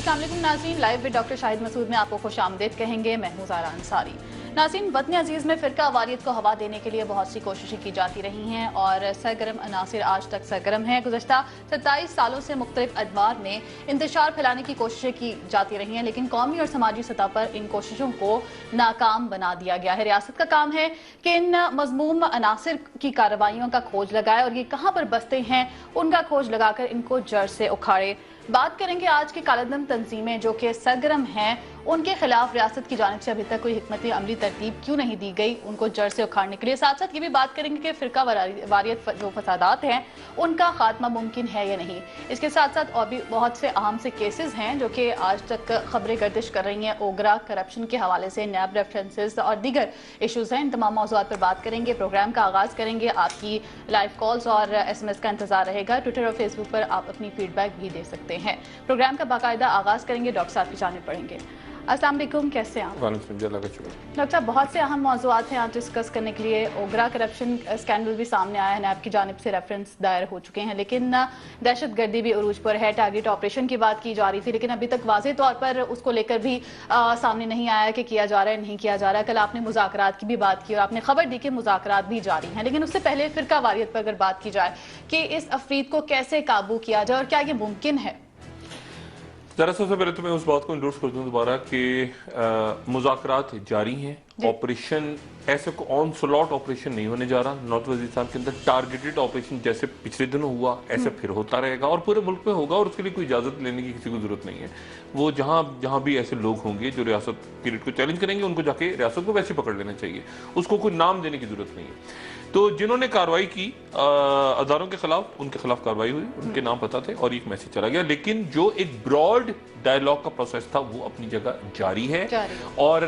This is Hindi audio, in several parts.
अस्सलाम वालेकुम नाज़रीन, live with doctor Shahid Masood में आपको खुशामदीद कहेंगे। मैं हूं ज़ारा अंसारी। नाज़रीन, वतन अजीज़ में फ़िरका वारियत को हवा देने के लिए बहुत सी कोशिशें की जाती रही हैं और सरगर्म अनासिर आज तक सरगर्म हैं। गुज़श्ता 27 सालों से मुख्तलिफ अदवार में इंतशार फैलाने की कोशिशें की जाती रही हैं, लेकिन कौमी और समाजी सतह पर इन कोशिशों को नाकाम बना दिया गया है। रियासत का काम है कि इन मज़मूम अनासिर की कार्रवाइयों का खोज लगाए और ये कहाँ पर बसते हैं उनका खोज लगाकर इनको जड़ से उखाड़े। बात करेंगे आज की कालादम तंजीमें जो कि सरगर्म हैं, उनके खिलाफ रियासत की जानिब से अभी तक कोई हिकमत अमली तरतीब क्यों नहीं दी गई उनको जड़ से उखाड़ने के लिए। साथ साथ ये भी बात करेंगे कि फिरका वारियत जो फसादात हैं उनका खात्मा मुमकिन है या नहीं। इसके साथ साथ और भी बहुत से अहम से केसेस हैं जो कि आज तक खबरें गर्दिश कर रही हैं। ओगरा करप्शन के हवाले से नैब रेफरेंसेस और दीगर इशूज़ हैं। इन तमाम मौज़ूआत पर बात करेंगे। प्रोग्राम का आगाज़ करेंगे। आपकी लाइव कॉल्स और SMS का इंतजार रहेगा। ट्विटर और फेसबुक पर आप अपनी फीडबैक भी दे सकते हैं। प्रोग्राम का बाकायदा आगाज़ करेंगे। डॉक्टर साहब की जानिब पढ़ेंगे। अस्सलाम वालेकुम, कैसे हैं आप? डॉक्टर साहब, बहुत से अहम मौज़ूआत हैं आज डिस्कस करने के लिए। ओगरा करप्शन स्कैंडल भी सामने आया है, नैब की जानिब से रेफरेंस दायर हो चुके हैं, लेकिन दहशत गर्दी भी उरूज पर है। टारगेट ऑपरेशन की बात की जा रही थी, लेकिन अभी तक वाज़ेह तौर पर उसको लेकर भी सामने नहीं आया कि किया जा रहा है नहीं किया जा रहा है। कल आपने मुज़ाकरात की भी बात की और आपने खबर दी कि मुज़ाकरात भी जारी हैं, लेकिन उससे पहले फिरका वारियत पर अगर बात की जाए कि इस अफरीद को कैसे काबू किया जाए और क्या ये मुमकिन है? जरा सबसे पहले तो मैं उस बात को इंडोर्स कर दूं दोबारा कि मुज़ाकरात जारी हैं। ऑपरेशन ऐसे को ऑन स्लॉट ऑपरेशन नहीं होने जा रहा। नॉर्थ वजीरिस्तान के अंदर टारगेटेड ऑपरेशन जैसे पिछले दिनों हुआ ऐसे फिर होता रहेगा और पूरे मुल्क में होगा और उसके लिए कोई इजाजत लेने की किसी को जरूरत नहीं है। वो जहां भी ऐसे लोग होंगे जो रियासत पीरियड को चैलेंज करेंगे उनको जाके रियासत को वैसे पकड़ लेना चाहिए, उसको कोई नाम देने की जरूरत नहीं है। तो जिन्होंने कार्रवाई की अदारों के खिलाफ, उनके खिलाफ कार्रवाई हुई, उनके नाम पता थे और एक मैसेज चला गया। लेकिन जो एक ब्रॉड डायलॉग का प्रोसेस था वो अपनी जगह जारी है। और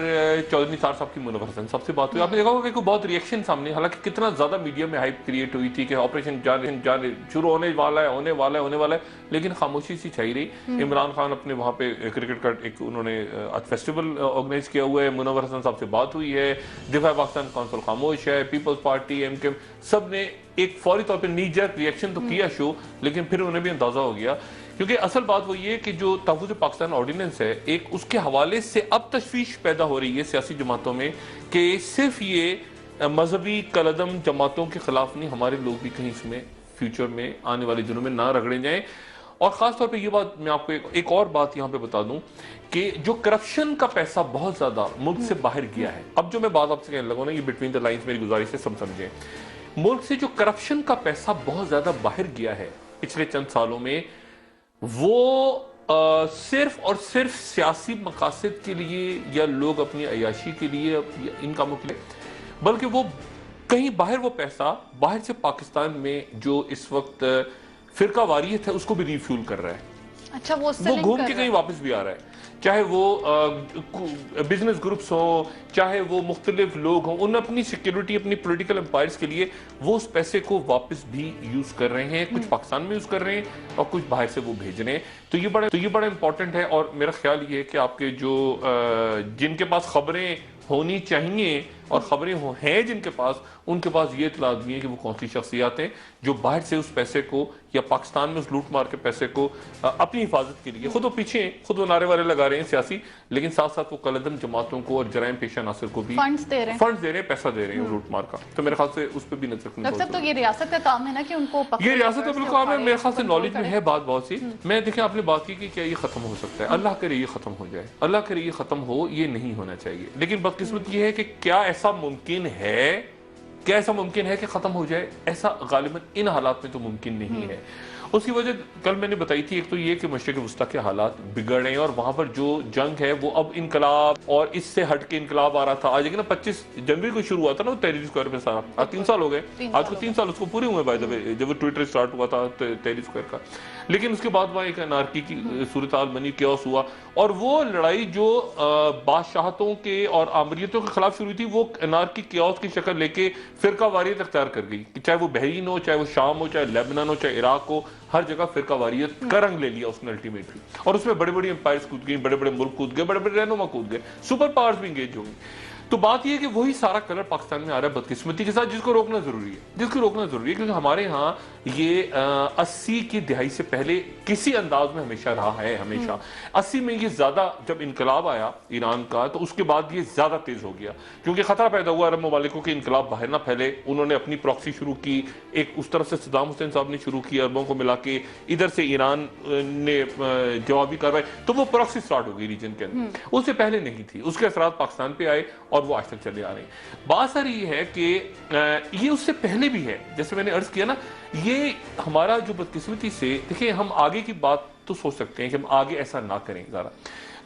चौधरी निसार साहब की मुनव्वर हसन साहब से बात हुई, आपने देखा होगा कि बहुत रिएक्शन सामने, हालांकि कितना ज्यादा मीडिया में हाइप क्रिएट हुई थी कि ऑपरेशन जाने शुरू होने वाला है, लेकिन खामोशी सी छाई रही। इमरान खान अपने वहां पे क्रिकेट का एक उन्होंने आज फेस्टिवल ऑर्गेनाइज किया हुआ है, मुनव्वर हसन साहब से बात हुई है, दिफा पाकिस्तान काउंसिल खामोश है, पीपल्स पार्टी एमके सब ने एक फौरी तौर पर नीजर रिएक्शन तो किया शो, लेकिन फिर उन्हें भी अंदाजा हो गया। क्योंकि असल बात वो ये कि जो तहफ़्फ़ुज़ पाकिस्तान ऑर्डिनेंस है, एक उसके हवाले से अब तशवीश पैदा हो रही है सियासी जमातों में कि सिर्फ ये मजहबी कलदम जमातों के खिलाफ नहीं, हमारे लोग भी कहीं इसमें फ्यूचर में आने वाले दिनों में ना रगड़े जाएं। और खास तौर पे ये बात मैं आपको एक और बात यहाँ पे बता दूं कि जो करप्शन का पैसा बहुत ज्यादा मुल्क से बाहर गया है। अब जो मैं बात आपसे कहने लगा ना, ये बिटवीन द लाइंस मेरी गुजारिश है, सब समझें। मुल्क से जो करप्शन का पैसा बहुत ज्यादा बाहर गया है पिछले चंद सालों में, वो सिर्फ और सिर्फ सियासी मकासद के लिए या लोग अपनी अयाशी के लिए इन कामों के लिए, बल्कि वो कहीं बाहर वो पैसा बाहर से पाकिस्तान में जो इस वक्त फिरका वारियत है उसको भी रिफ्यूल कर रहा है। अच्छा, वो घूम के कहीं वापस भी आ रहा है, चाहे वो बिजनेस ग्रुप्स हो, चाहे वो मुख्तलिफ लोग हों, उन अपनी सिक्योरिटी, अपनी पॉलिटिकल एम्पायर्स के लिए वो उस पैसे को वापस भी यूज कर रहे हैं। कुछ पाकिस्तान में यूज कर रहे हैं और कुछ बाहर से वो भेज रहे हैं। तो ये बड़ा इंपॉर्टेंट है। और मेरा ख्याल ये है कि आपके जो जिनके पास खबरें होनी चाहिए और खबरें हैं जिनके पास, उनके पास ये इत्तला भी है कि वो कौन सी शख्सियात हैं जो बाहर से उस पैसे को या पाकिस्तान में उस लूट मार के पैसे को अपनी हिफाजत के लिए खुद वो पीछे, खुद वो नारे वारे लगा रहे हैं सियासी, लेकिन साथ साथ वो कलदम जमातों को और जराइम पेशा नासिर को भी फंड्स दे रहे हैं, पैसा दे रहे हैं लूट मार का। तो मेरे ख्याल से उस पर भी नजर रखना। तो ये रियासत का काम है ना कि उनको ये रियासत का बिल्कुल काम है। मेरे ख्याल से नॉलेज में है बात बहुत सी। मैं देखिए, आपने बात की कि क्या ये खत्म हो सकता है, अल्लाह करे ये खत्म हो जाए, अल्लाह करे ये खत्म हो, ये नहीं होना चाहिए। लेकिन बदकिस्मत ये है कि क्या ऐसा मुमकिन है कि खत्म हो जाए? ऐसा गालिबन इन हालात में तो मुमकिन नहीं है। उसकी वजह कल मैंने बताई थी, एक तो ये कि मशरिक़ वस्ता के हालात बिगड़ रहे हैं और वहां पर जो जंग है वो अब इनकलाब और इससे हट के इनकलाब आ रहा था। आज ना 25 जनवरी को शुरू हुआ था ना वो तहरीर स्क्वायर पे सारा, आज 3 साल हो गए, आज को 3 साल उसको पूरे हुए बाय द वे, जब वो ट्विटर स्टार्ट हुआ था तहरीर स्क्वायर का। लेकिन उसके बाद वहां एक अनारकी की सूरत हाल बनी, क्योस हुआ, और वो लड़ाई जो बादशाहतों के और आमरीतों के खिलाफ शुरू हुई थी, वो अनारकी क्योस की शक्ल लेके फिरका वारियत अख्तियार कर गई कि चाहे वो बहरीन हो, चाहे वो शाम हो, चाहे लेबनान हो, चाहे इराक हो, हर जगह फिरका वारियत का रंग ले लिया उसने अल्टीमेटली। और उसमें बड़े बड़े एम्पायर्स कूद गए, बड़े बड़े मुल्क कूद गए, बड़े बड़े रहनुमा कूद गए, सुपर पावर्स भी इंगेज हो गई। तो बात यह है कि वही सारा कलर पाकिस्तान में आ रहा है बदकिस्मती के साथ, जिसको रोकना जरूरी है, क्योंकि हमारे यहाँ ये 80 की दिहाई से पहले किसी अंदाज में हमेशा रहा है, हमेशा 80 में ये ज्यादा, जब इनकलाब आया ईरान का तो उसके बाद ये ज्यादा तेज हो गया, क्योंकि खतरा पैदा हुआ अरब ममालिकों के इनकलाब बाहर ना फैले। उन्होंने अपनी प्रॉक्सी शुरू की, एक उस तरफ से सद्दाम हुसैन साहब ने शुरू की अरबों को मिला के, इधर से ईरान ने जवाबी कार्रवाई, तो वो प्रॉक्सी स्टार्ट हो गई रीजन के अंदर, उससे पहले नहीं थी। उसके असरात पाकिस्तान पे आए और वो आज तक चले आ रहे हैं। बात सर ये है कि ये उससे पहले भी है, जैसे मैंने अर्ज किया ना, ये हमारा जो बदकिस्मती से, देखिए हम आगे की बात तो सोच सकते हैं कि हम आगे ऐसा ना करें ज़रा,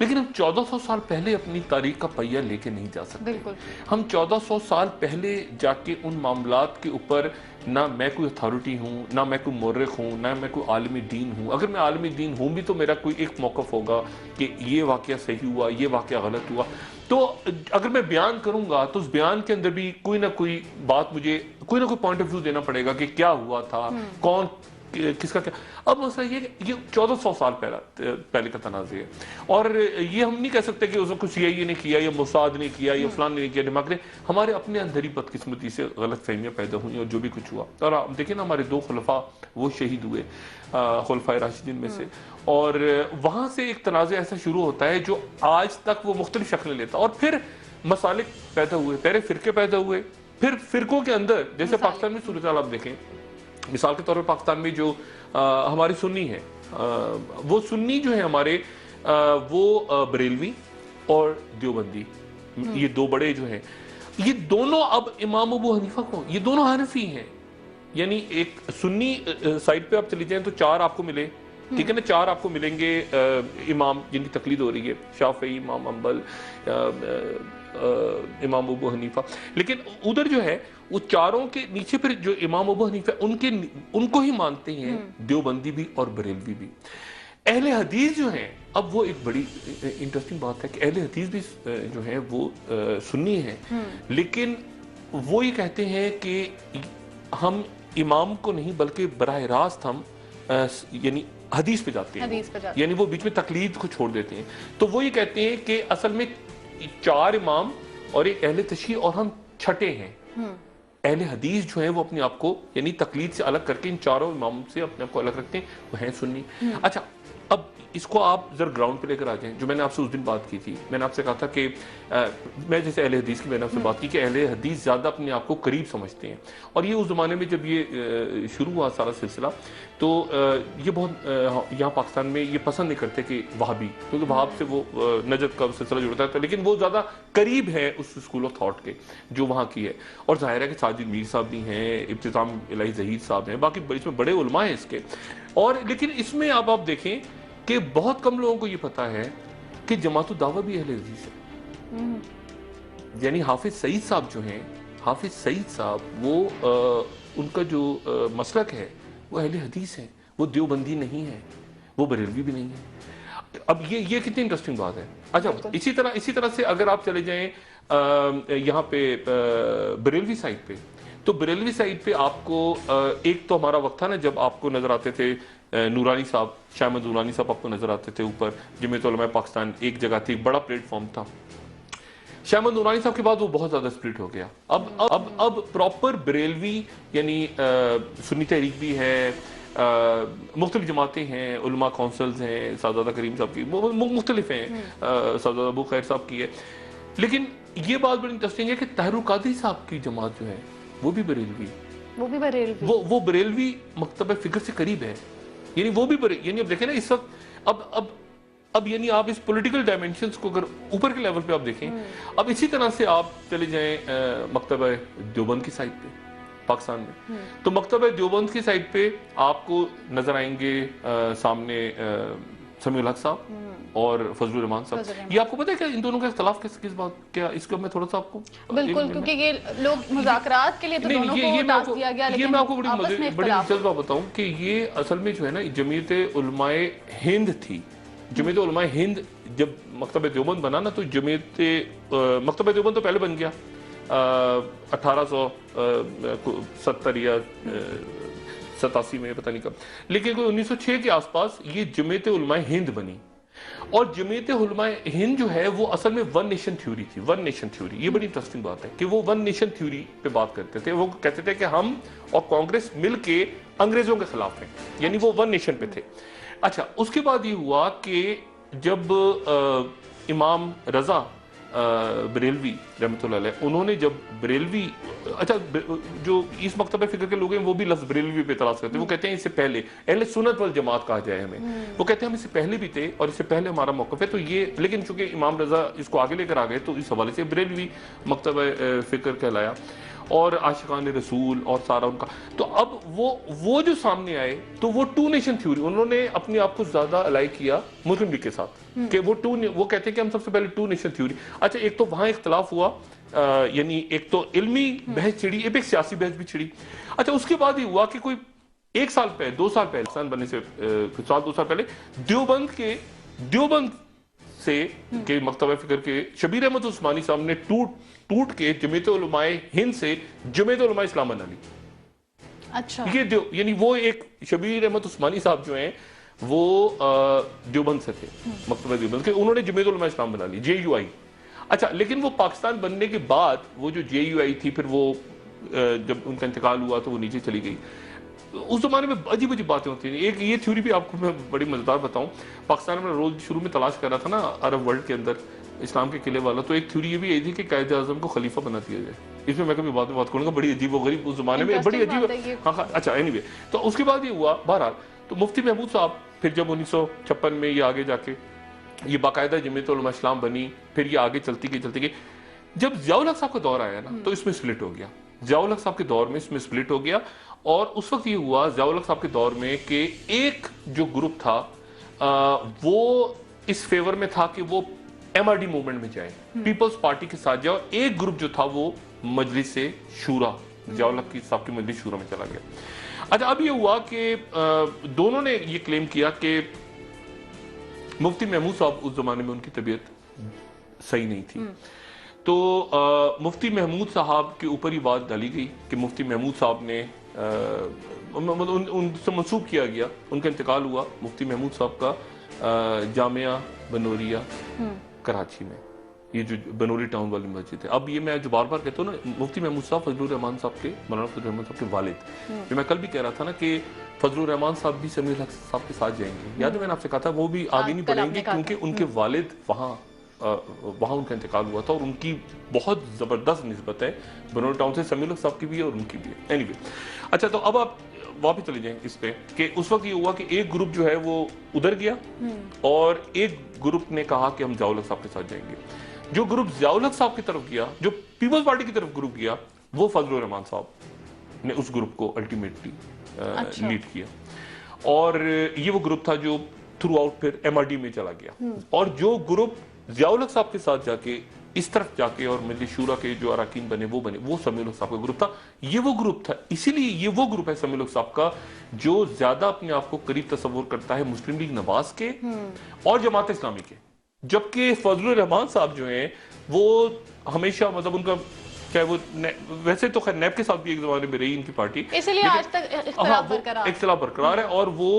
लेकिन हम 1400 साल पहले अपनी तारीख का पहिया लेके नहीं जा सकते। बिल्कुल। हम 1400 साल पहले जाके उन मामलात के ऊपर, ना मैं कोई अथॉरिटी हूँ, ना मैं कोई मुर्रिख हूँ, ना मैं कोई आलमी दीन हूँ। अगर मैं आलमी दीन हूँ भी तो मेरा कोई एक मौक़िफ़ होगा कि ये वाक़या सही हुआ, ये वाक़या गलत हुआ। तो अगर मैं बयान करूंगा तो उस बयान के अंदर भी कोई ना कोई बात, मुझे कोई ना कोई पॉइंट ऑफ व्यू देना पड़ेगा कि क्या हुआ था, कौन किसका क्या। अब मसला ये 1400 साल पहले का तनाज़े है, और ये हम नहीं कह सकते कि उसने कुछ CIA ने किया या मुसाद ने किया या फलान ने किया, दिमाग ने, हमारे अपने अंदर ही बदकिस्मती से गलत फहमियाँ पैदा हुई और जो भी कुछ हुआ। और आप देखिए ना, हमारे 2 खुलफा वो शहीद हुए, खुलफाए राशिदीन में से, और वहां से एक तनाज़ा ऐसा शुरू होता है जो आज तक वो मुख्तलिफ शक्लें लेता, और फिर मसालिक पैदा हुए, पहले फिरके पैदा हुए, फिर फिरकों के अंदर, जैसे पाकिस्तान में सूरत हाल आप देखें, मिसाल के तौर पर पाकिस्तान में जो हमारी सुन्नी है, वो सुन्नी जो है हमारे, वो बरेलवी और देवबंदी, ये 2 बड़े जो हैं, ये दोनों अब इमाम अबू हनीफा को, ये दोनों हनफी हैं। यानी एक सुन्नी साइड पे आप चली जाएं तो 4 आपको मिले, ठीक है ना, 4 आपको मिलेंगे इमाम जिनकी तकलीद हो रही है, शाफी, इमाम अंबल, इमाम अबू हनीफा। लेकिन उधर जो है वो चारों के नीचे फिर जो इमाम अबू हनीफा उनको ही मानते हैं देवबंदी भी और बरेलवी भी। अहले हदीस जो हैं, अब वो एक बड़ी इंटरेस्टिंग बात है कि अहले हदीस भी जो है वो सुन्नी है, लेकिन वो ये कहते हैं कि हम इमाम को नहीं बल्कि बराह रास्त हम यानी हदीस पे जाते हैं, यानी वो बीच में तकलीद को छोड़ देते हैं। तो वो ये कहते हैं कि असल में 4 इमाम और एक अहले तशरीह और हम छठे हैं। अहले हदीस जो है वो अपने आप को यानी तकलीद से अलग करके इन 4 इमाम से अपने आप को अलग रखते हैं, वो हैं सुन्नी। अच्छा, अब इसको आप जरा ग्राउंड पे लेकर आ जाएं, जो मैंने आपसे उस दिन बात की थी, मैंने आपसे कहा था कि मैं जैसे अहले हदीस की मैंने आपसे बात की कि अहले हदीस ज़्यादा अपने आप को करीब समझते हैं, और ये उस ज़माने में जब ये शुरू हुआ सारा सिलसिला, तो ये बहुत यहाँ पाकिस्तान में ये पसंद नहीं करते कि वहाबी, क्योंकि वहाब से वो नजद का सिलसिला जुड़ता था, लेकिन वो ज़्यादा करीब है उस स्कूल ऑफ थॉट के जो वहाँ की है। और जाहिर है कि साजिद मीर साहब भी हैं, इब्तिसाम इलाही जहीद साहब हैं, बाकी इसमें बड़े उलमा हैं इसके। और लेकिन इसमें अब आप देखें कि बहुत कम लोगों को ये पता है कि जमातुद दावा भी अहले हदीस है। यानी हाफिज सईद साहब जो हैं, हाफिज सईद साहब वो उनका जो मसलक है वो अहले हदीस है, वो देवबंदी नहीं है, वो बरेलवी भी नहीं है। अब ये कितनी इंटरेस्टिंग बात है। अच्छा, इसी तरह से अगर आप चले जाएं यहाँ पे बरेलवी साइड पे, तो बरेलवी साइड पे आपको एक तो हमारा वक्त था ना जब आपको नजर आते थे नूरानी साहब, शाह अहमद नूरानी साहब आपको नजर आते थे ऊपर, जमीयत उलमा पाकिस्तान एक जगह थी, बड़ा प्लेटफॉर्म था। शाह अहमद नूरानी साहब के बाद वो बहुत ज्यादा स्प्लिट हो गया। अब प्रॉपर बरेलवी यानी सुन्नी तहरीक भी है, मुख्तलिफ जमातें हैं, उलमा काउंसिल्स हैं, सादादा करीम साहब की मुख्तलिफ हैं, सादादा अबू खैर साहब की है। लेकिन ये बात बड़ी इंटरेस्टिंग है कि ताहिरुल कादरी साहब की जमात जो है वो भी बरेलवी, वो बरेलवी मकतब फिक्र से करीब है, यानी वो भी यानी अब देखें ना इस वक्त अब यानी आप इस पॉलिटिकल डायमेंशंस को अगर ऊपर के लेवल पे आप देखें, अब इसी तरह से आप चले जाएं मकतब देवबंद की साइड पे पाकिस्तान में, तो मकतब देवबंद की साइड पे आपको नजर आएंगे सामने समीउल हक साहब और फजलुर रहमान साहब। ये आपको पता है क्या इन दोनों का इख्तलाफ किस बात क्या, इसको मैं थोड़ा सा आपको बिल्कुल, क्योंकि ये लोग मुज़ाकरात के लिए तो दोनों को टास्क दिया गया, लेकिन ये मैं आपको बड़ी दिलचस्प बात बताऊं कि ये असल में जो है ना जमीयत उलमाए हिंद थी। जमीयत उलमाए हिंद जब मकतब देवबंद बना ना, तो मकतब देवबंद तो पहले बन गया 1870 या 87 में, पता नहीं कब, लेकिन 1906 के आसपास ये जमीयत उलमाए हिंद बनी। और जमीयत उलमा हिंद जो है वो असल में वन नेशन थ्योरी थी, वन नेशन थ्योरी। ये बड़ी इंटरेस्टिंग बात है कि वो वन नेशन थ्योरी पे बात करते थे। वो कहते थे कि हम और कांग्रेस मिलके अंग्रेजों के खिलाफ हैं, यानी वो वन नेशन पे थे। अच्छा, उसके बाद ये हुआ कि जब इमाम रजा बरेलवी रहमतुल्लाह अलैह, उन्होंने जब बरेलवी, अच्छा जो इस मकतब फिक्र के लोग हैं वो भी लफ्ज बरेलवी पे तलाश करते हैं। वो कहते हैं इससे पहले अहले सुन्नत वल जमात कहा जाए हमें। वो कहते हैं हम इससे पहले भी थे और इससे पहले हमारा मौक़िफ़ है। तो ये, लेकिन चूंकि इमाम रजा इसको आगे लेकर आ गए तो इस हवाले से बरेलवी मकतब फिक्र कहलाया और आशिकान रसूल और सारा उनका। तो अब वो जो सामने आए तो वो टू नेशन थ्योरी, उन्होंने अपने आप को ज्यादा अलाई किया मुस्लिम लीग के साथ कि वो कहते हैं कि हम सबसे पहले टू नेशन थ्योरी। अच्छा, एक तो वहां इख्तलाफ हुआ, यानी एक तो इल्मी बहस छिड़ी, एक सियासी बहस भी छिड़ी। अच्छा, उसके बाद ये हुआ कि कोई 1 साल पहले, 2 साल पहले, पाकिस्तान बनने से साल 2 साल पहले देवबंद से के मकतब फिक्र के शबीर अहमद उस्मानी साहब ने टूट के जमीयत उलमाए हिंद से जमीयत उलमाए इस्लाम बना ली। अच्छा, ये यानी वो एक शबीर अहमद उस्मानी साहब जो हैं वो देवबंद से थे, मकतब देवबंद के, उन्होंने जमीयत उलमाए इस्लाम बना ली, JUI। अच्छा, लेकिन वो पाकिस्तान बनने के बाद वो जो JUI थी, फिर वो जब उनका इंतकाल हुआ तो वो नीचे चली गई। उस जमाने में अजीब अजीब बातें होती थी। एक ये थ्योरी भी आपको मैं बड़ी मजेदार बताऊं, पाकिस्तान में रोज शुरू में तलाश कर रहा था ना अरब वर्ल्ड के अंदर इस्लाम के किले वाला, तो एक थ्योरी ये भी यही थी कि कायद आजम को खलीफा बना दिया जाए। इसमें मैं कभी बात करूंगा, बड़ी अजीब व गरीब उस जमाने में, बड़ी अजीब। हाँ, अच्छा, एनीवे, तो उसके बाद ये हुआ बहरहाल, तो मुफ्ती महमूद साहब फिर जब 1956 में ये आगे जाके ये बाकायदा जमीयत उलमा इस्लाम बनी, फिर ये आगे चलती गई। जब ज़ियाउल हक साहब का दौर आया ना तो इसमें स्प्लिट हो गया। ज़ियाउल हक साहब के दौर में इसमें स्प्लिट हो गया और उस वक्त ये हुआ ज़ियाउल हक साहब के दौर में कि एक जो ग्रुप था वो इस फेवर में था कि वो MRD मूवमेंट में जाए, पीपल्स पार्टी के साथ जाए, और एक ग्रुप जो था वो मजलिस से शूरा, ज़ियाउल हक साहब की मजलिस शूरा में चला गया। अच्छा, अब ये हुआ कि दोनों ने ये क्लेम किया कि मुफ्ती महमूद साहब उस जमाने में उनकी तबीयत सही नहीं थी, तो मुफ्ती महमूद साहब के ऊपर ही बात डाली गई कि मुफ्ती महमूद साहब ने उनसे मंसूब किया गया, उनका इंतकाल हुआ मुफ्ती महमूद साहब का जामिया बनोरिया कराची में, ये जो बनोरी टाउन वाली मस्जिद है। अब ये मैं जो बार बार कहता हूँ ना, मुफ्ती महमूद साहब फजलुर रहमान साहब के, मौलाना फजलुर रहमान साहब के वालिद, जो मैं कल भी कह रहा था ना कि फजलुर रहमान साहब भी समीर हक साहब के साथ जाएंगे, याद है मैंने आपसे कहा था, वो भी आगे नहीं बढ़ेंगे क्योंकि उनके वालिद वहाँ उनका इंतकाल हुआ था और उनकी बहुत ज़बरदस्त निस्बत है बनोरी टाउन से, समीर हक साहब की भी है और उनकी भी है। एनीवे, अच्छा, तो अब आप वापस चले जाएं इस पे कि उस वक्त ये हुआ कि एक ग्रुप जो है वो उधर गया और एक ग्रुप ने कहा कि हम ज़ियाउल हक साहब के साथ जाएंगे। जो ग्रुप ज़ियाउल हक साहब की तरफ गया, जो पीपल्स पार्टी की तरफ ग्रुप गया, वो फजलुर रहमान साहब ने उस ग्रुप को अल्टीमेटली लीड किया और ये वो ग्रुप था जो थ्रू आउट फिर MRD में चला गया। और जो ग्रुप ज़ियाउल हक साहब के साथ जाके इस तरफ जाके और मजलिस शूरा के जो अरकान बने वो समीर हक साहब का ग्रुप था। ये वो ग्रुप था, इसीलिए ये वो ग्रुप है समीर हक साहब का जो ज्यादा अपने आप को करीब तस्वुर करता है मुस्लिम लीग नवाज के और जमात इस्लामी के, जबकि फजलुर रहमान साहब जो हैं वो हमेशा, मतलब उनका चाहे वो वैसे तो खैर नैब के साथ भी एक जमाने में रही इनकी पार्टी, इसलिए आज तक इख्तिलाफ बरकरार है और वो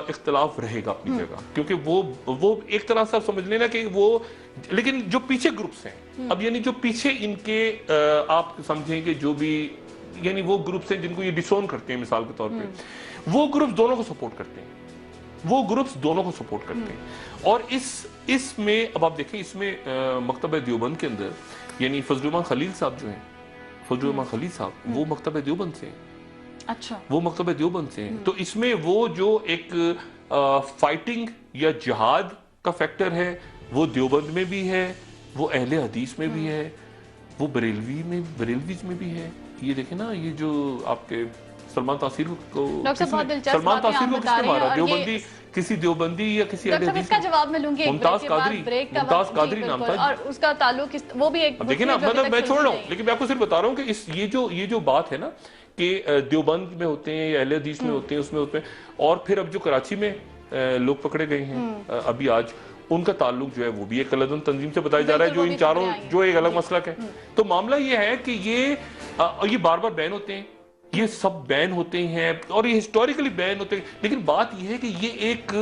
इख्तिलाफ रहेगा अपनी जगह, क्योंकि वो एक तरह से आप समझ लेना कि वो, लेकिन जो पीछे ग्रुप्स हैं अब, यानी जो पीछे इनके आप समझेंगे जो भी, यानी वो ग्रुप्स हैं जिनको ये डिसोन करते हैं मिसाल के तौर पे, वो ग्रुप्स दोनों को सपोर्ट करते हैं, वो ग्रुप्स दोनों को सपोर्ट करते हैं। और इसमें अब आप देखें, इसमें मकतब देवबंद के अंदर यानी फजलुर खलील साहब जो हैं, फजलुर खलील साहब वो मकतब देवबंद से हैं। अच्छा, वो मकतब देवबंद से हैं। तो इसमें वो जो एक फाइटिंग या जिहाद का फैक्टर है वो देवबंद में भी है, वो अहले हदीस में भी है, वो बरेलवीज में भी है। ये देखें ना, ये जो आपके सलमान तासीर को किसने मारा, देवबंदी, किसी देवबंदी या किसी अहले हदीस का जवाब मैं लूंगी। मुमताज कादरी नाम था और उसका ताल्लुक वो भी एक, देखिए ना, मतलब मैं छोड़ रहा हूँ लेकिन मैं आपको सिर्फ बता रहा हूँ कि ये जो बात है ना कि देवबंद में होते हैं या अहले हदीस में होते हैं, उसमें और फिर अब जो कराची में लोग पकड़े गए हैं अभी आज, उनका ताल्लुक जो है वो भी एक कलदन तंजीम से बताया जा रहा है, जो इन चारों जो एक अलग मसलक है। तो मामला ये है कि ये बार बार बैन होते हैं, ये सब बैन होते हैं और ये हिस्टोरिकली बैन होते हैं, लेकिन बात ये है कि ये एक,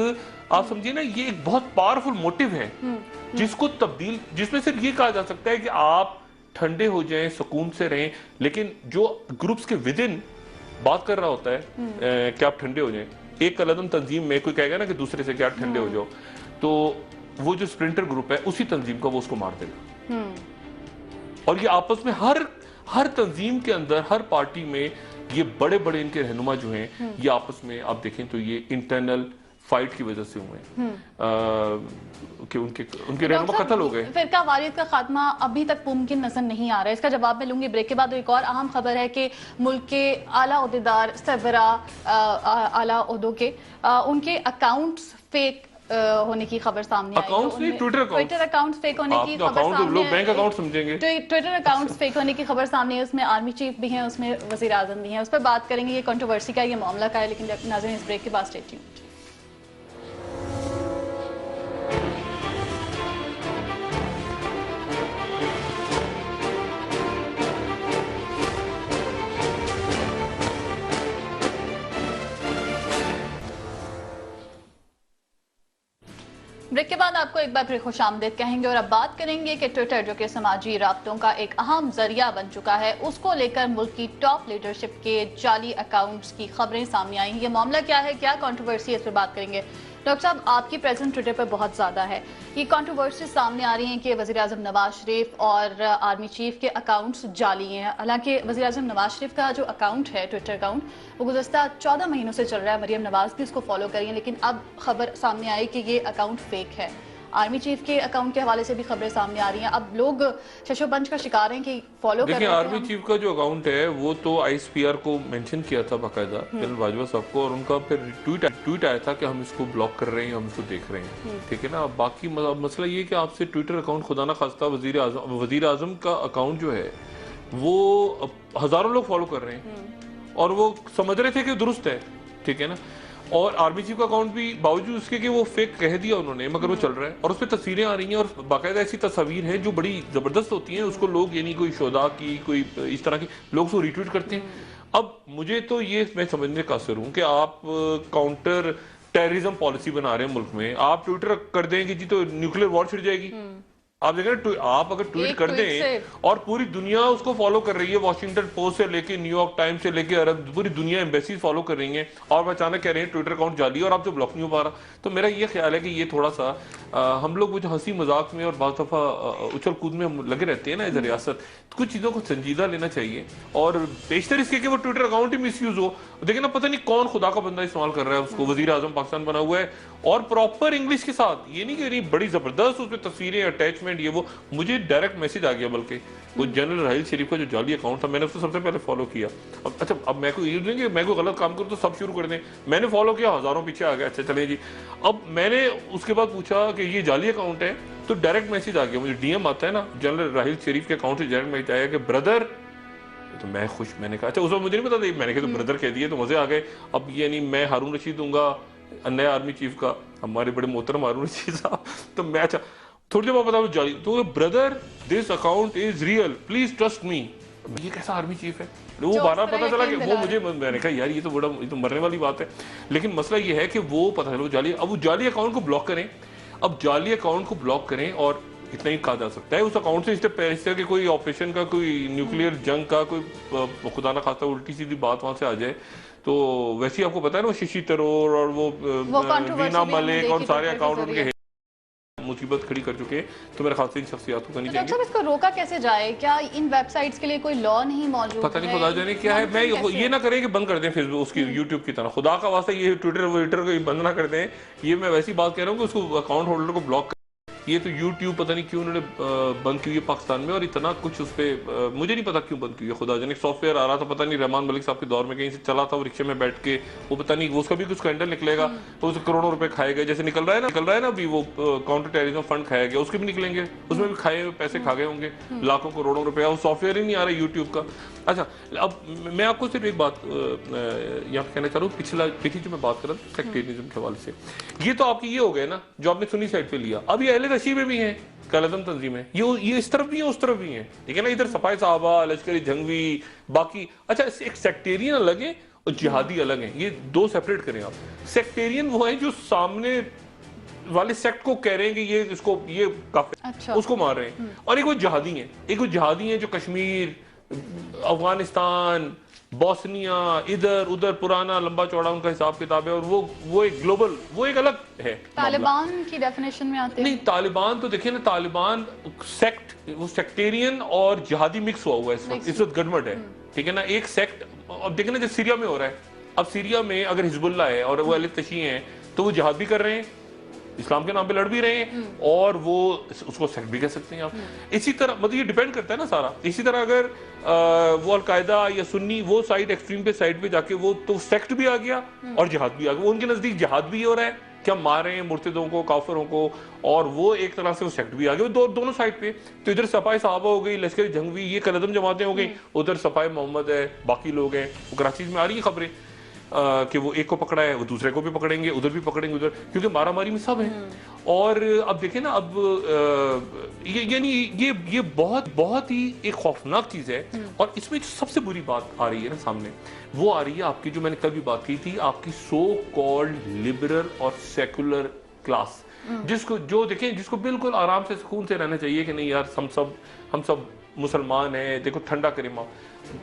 आप समझिए ना, ये एक बहुत पावरफुल मोटिव है जिसको तब्दील, जिसमें सिर्फ ये कहा जा सकता है कि आप ठंडे हो जाएं, सुकून से रहें, लेकिन जो ग्रुप्स के विद इन बात कर रहा होता है कि आप ठंडे हो जाएं, एक कलदम तंजीम में कोई कहेगा ना कि दूसरे से क्या ठंडे हो जाओ, तो वो जो स्प्रिंटर ग्रुप है उसी तंजीम का वो उसको मार देगा। और ये आपस में हर तंजीम के अंदर, हर पार्टी में ये बड़े बड़े इनके रहनुमा जो हैं ये आपस में आप देखें तो ये इंटरनल फाइट की वजह से हुए कि उनके रहनुमा कत्ल हो गए। फिरका वारियत का खात्मा अभी तक मुमकिन नजर नहीं आ रहा है, इसका जवाब मैं लूंगी ब्रेक के बाद। एक और अहम खबर है कि मुल्क के आला ओहदेदार, सरबरा आला ओहदों के उनके अकाउंट्स फेक होने की खबर सामने आई है। ट्विटर अकाउंट्स फेक होने की खबर सामने बैंक अकाउंट समझेंगे, ट्विटर अकाउंट्स फेक होने की खबर सामने है। उसमें आर्मी चीफ भी हैं, उसमें वजीर आजम भी हैं, उस पर बात करेंगे। ये कंट्रोवर्सी का, ये मामला का है, लेकिन नाज़रीन इस ब्रेक के बाद स्टे ट्यून्ड। ब्रेक के बाद आपको एक बार फिर खुशामदीद कहेंगे और अब बात करेंगे कि ट्विटर, जो कि समाजी राब्तों का एक अहम जरिया बन चुका है, उसको लेकर मुल्क की टॉप लीडरशिप के जाली अकाउंट्स की खबरें सामने आई हैं। ये मामला क्या है, क्या कंट्रोवर्सी है, इस पर बात करेंगे। डॉक्टर साहब, आपकी प्रेजेंस ट्विटर पर बहुत ज्यादा है, ये कंट्रोवर्सी सामने आ रही हैं कि वज़ीर आज़म नवाज शरीफ और आर्मी चीफ के अकाउंट्स जाली हैं। हालांकि वज़ीर आज़म नवाज शरीफ का जो अकाउंट है, ट्विटर अकाउंट, वो गुज़श्ता 14 महीनों से चल रहा है। मरियम नवाज भी उसको फॉलो करी है, लेकिन अब खबर सामने आई कि ये अकाउंट फेक है। आर्मी चीफ के अकाउंट के हवाले से भी खबरें सामने आ रही हैं। अब लोग शशोबंश का शिकार हैं कि फॉलो कर रहे हैं। आर्मी चीफ का जो अकाउंट है वो तो आईएसपीआर को मेंशन किया था बाकायदा, जनरल बाजवा साहब को, और उनका फिर ट्वीट आया था कि हम इसको ब्लॉक कर रहे हैं, हम इसको देख रहे हैं। ठीक है ना। बाकी मसला ये कि आपसे ट्विटर अकाउंट खुदा ना खास्ता वजीर आजम का अकाउंट जो है वो हजारों लोग फॉलो कर रहे हैं और वो समझ रहे थे कि दुरुस्त है। ठीक है ना। और आर्मी चीफ का अकाउंट भी, बावजूद उसके कि वो फेक कह दिया उन्होंने, मगर वो चल रहा है और उस पर तस्वीरें आ रही हैं और बाकायदा ऐसी तस्वीर हैं जो बड़ी जबरदस्त होती हैं। उसको लोग, यानी कोई शोदा की, कोई इस तरह की लोग उसको रिट्वीट करते हैं। अब मुझे तो ये मैं समझने का असर हूँ कि आप काउंटर टेररिज्म पॉलिसी बना रहे हैं मुल्क में, आप ट्विटर कर देंगे जी तो न्यूक्लियर वॉर छिड़ जाएगी। आप देखें, आप अगर ट्वीट कर दें और पूरी दुनिया उसको फॉलो कर रही है, वॉशिंगटन पोस्ट से लेके न्यूयॉर्क टाइम्स से लेके अरब, पूरी दुनिया एम्बेसीज फॉलो कर रही हैं, और अचानक कह रहे हैं ट्विटर अकाउंट जाली और आप जो ब्लॉक नहीं हो पा रहा, तो मेरा ये ख्याल है कि ये थोड़ा सा हम लोग जो हंसी मजाक में और बात दफा उछल कूद में हम लगे रहते हैं ना एज अ रियासत, तो कुछ चीजों को संजीदा लेना चाहिए। और बेशतर इसके कि वो ट्विटर अकाउंट ही मिसयूज हो, देखिए ना, पता नहीं कौन खुदा का बंदा इस्तेमाल कर रहा है उसको। वजीर आजम पाकिस्तान बना हुआ है और प्रॉपर इंग्लिश के साथ, ये नहीं कि बड़ी जबरदस्त उसमें तस्वीरें, अटैचमेंट, ये वो। मुझे डायरेक्ट मैसेज आ गया, बल्कि वो जनरल राहिल शरीफ का जो जाली अकाउंट था, मैंने उसको सबसे पहले फॉलो किया। अब अच्छा, अब मैं को ये नहीं कि मैं कोई गलत काम करूं तो सब शुरू कर दें, मैंने फॉलो किया, हजारों पीछे आ गए। अच्छा चले जी। अब मैंने उसके बाद पूछा कि ये जाली अकाउंट है, तो डायरेक्ट मैसेज आ गया, मुझे डीएम आता है ना जनरल राहिल शरीफ के अकाउंट से, डायरेक्ट मैसेज आया कि ब्रदर। तो मैं खुश, मैंने कहा अच्छा, उस वक्त मुझे नहीं पता था, मैंने कहा तो ब्रदर कह दिए तो मजे आ गए। अब ये नहीं, मैं हारून रशीद दूंगा नया आर्मी चीफ का, हमारे बड़े मोहतरम हारून रशीद साहब, तो मैं अच्छा थोड़ी देर बाद बताऊँ जाली, तो brother this account is real, please trust me. ये कैसा आर्मी चीफ है, वो बारह पता चला कि वो मुझे, मैंने कहा यार ये तो बड़ा, ये तो मरने वाली बात है। लेकिन मसला ये है कि वो पता चला वो जाली। अब वो जाली अकाउंट को ब्लॉक करें, अब जाली अकाउंट को ब्लॉक करें, और इतना ही कहा जा सकता है उस अकाउंट से इस तरह के कोई ऑपरेशन का, कोई न्यूक्लियर जंग का, कोई खुदा ना खास्ता उल्टी सीधी बात वहां से आ जाए, तो वैसे ही आपको पता है ना वो शशि थरूर और वो वीना मलिक और सारे अकाउंट उनके मुसीबत खड़ी कर चुके हैं, तो मेरे ख्याल से इन शख्सियातों का नहीं चाहिए। अच्छा, इसको रोका कैसे जाए? क्या इन वेबसाइट्स के लिए कोई लॉ नहीं मौजूद? पता नहीं, खुदा जाने क्या है। मैं ये ना करें कि बंद कर दें फेसबुक, उसकी यूट्यूब की तरह, खुदा का वास्ता ये ट्विटर को बंद ना कर दें। ये मैं वैसी बात कह रहा हूँ कि उसको अकाउंट होल्डर को ब्लॉक। ये तो यूट्यूब पता नहीं क्यों उन्होंने बंद की हुई है पाकिस्तान में, और इतना कुछ उस पर मुझे नहीं पता क्यों बंद की हुई है। खुदा जाने सॉफ्टवेयर आ रहा था, पता नहीं रहमान मलिक साहब के दौर में कहीं से चला था, वो रिक्शे में बैठ के, वो पता नहीं उसका भी कुछ स्कैंडल निकलेगा, तो उसे करोड़ों रुपए खाए गए, जैसे निकल रहा है ना अभी वो काउंटर टेररिज्म फंड खाया गया, उसके भी निकलेंगे, उसमें भी खाए हुए पैसे खा गए होंगे लाखों करोड़ों रुपए, वो सॉफ्टवेयर ही नहीं आ रहा यूट्यूब का। अच्छा, अब मैं आपको सिर्फ एक बात यहाँ कहना चाह रहा हूँ, पिछली जो मैं बात कर रहा था सेक्टेरियनिज्म के हवाले से, ये तो आपकी ये हो गए ना जो आपने सुन्नी साइड पे लिया, अब ये अहले रशी में भी है, कलदम तंजीम है, ये इस तरफ भी है उस तरफ भी है, ठीक है ना। इधर सफाई साहबा, लश्करी जंगवी, बाकी अच्छा एक सेक्टेरियन अलग है और जिहादी अलग है, ये दो सेपरेट करें आप। सेक्टेरियन वो है जो सामने वाले सेक्ट को कह रहे हैं कि ये इसको ये काफिर, अच्छा। उसको मार रहे हैं, और एक वो जिहादी है, एक वो जिहादी है जो कश्मीर, अफगानिस्तान, बोस्निया, इधर उधर पुराना लंबा चौड़ा उनका हिसाब किताब है, और वो एक ग्लोबल, वो एक अलग है। तालिबान की डेफिनेशन में आते हैं? नहीं, तालिबान तो देखिए ना, तालिबान सेक्ट, वो सेक्टेरियन और जिहादी मिक्स हुआ हुआ है इस वक्त गड़बड़ है, ठीक है ना। एक सेक्ट, अब देखिए ना जो सीरिया में हो रहा है, अब सीरिया में अगर हिजबुल्लाह है और वो अहले तशी हैं तो वो जिहाद भी कर रहे हैं, इस्लाम के नाम पे लड़ भी रहे हैं, और वो उसको सेक्ट भी कह सकते हैं आप। इसी तरह मतलब ये डिपेंड करता है ना सारा। इसी तरह अगर वो अलकायदा या सुन्नी वो साइड एक्सट्रीम पे साइड पे जाके वो तो सेक्ट भी आ गया और जिहाद भी आ गया, वो उनके नजदीक जिहाद भी हो रहा है कि हम मार रहे हैं मुर्तदों को, काफिरों को, और वो एक तरह से वो सेक्ट भी आ गया, दोनों साइड पे। तो इधर सफाई साहबा हो गई, लश्करी जंगवी, ये कलदम जमातें हो गई, उधर सफाई मोहम्मद है, बाकी लोग हैं। वो कराची में आ रही है खबरें कि वो एक को पकड़ा है, वो दूसरे को भी पकड़ेंगे, उधर भी पकड़ेंगे, उधर, क्योंकि मारामारी में सब है। और अब देखें ना, अब ये बहुत बहुत ही एक खौफनाक चीज है। और इसमें जो सबसे बुरी बात आ रही है ना सामने, वो आ रही है आपकी, जो मैंने कल भी बात की थी, आपकी सो कॉल्ड लिबरल और सेकुलर क्लास, जिसको जो देखें, जिसको बिल्कुल आराम से सुकून से रहना चाहिए कि नहीं यार हम सब मुसलमान हैं, देखो ठंडा करीमा,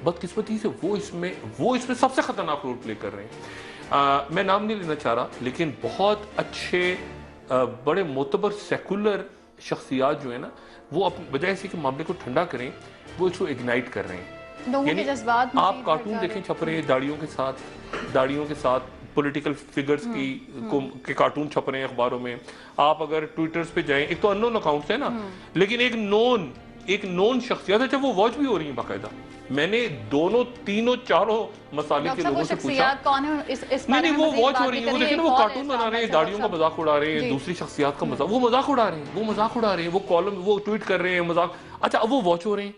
बदकिस्मती से वो इसमें सबसे खतरनाक रोल प्ले कर रहे हैं। मैं नाम नहीं लेना चाह रहा, लेकिन बहुत अच्छे बड़े मोतबर सेकुलर शख्सियात जो है ना, वो अपने बजाय से कि मामले को ठंडा करें, वो इसको इग्नाइट कर रहे हैं। लोगों के जज्बात आप कार्टून देखें छप रहे हैं दाढ़ियों के साथ पॉलिटिकल फिगर्स के कार्टून छप रहे हैं अखबारों में। आप अगर ट्विटर्स पे जाएं, एक तो अननोन अकाउंट्स है ना, लेकिन एक नोन शख्सियत है, वो वॉच भी हो रही है बाकायदा। मैंने दोनों तीनों चारों मसाले के लोगों से पूछा, कौन है नहीं वो वॉच हो रही है, वो देखिए ना, वो कार्टून बना रहे हैं, दाढ़ियों का मजाक उड़ा रहे हैं, दूसरी शख्सियत का मजाक, वो मजाक उड़ा रहे हैं, वो कॉलम, वो ट्वीट कर रहे हैं मजाक। अच्छा, अब वो वॉच हो रहे हैं।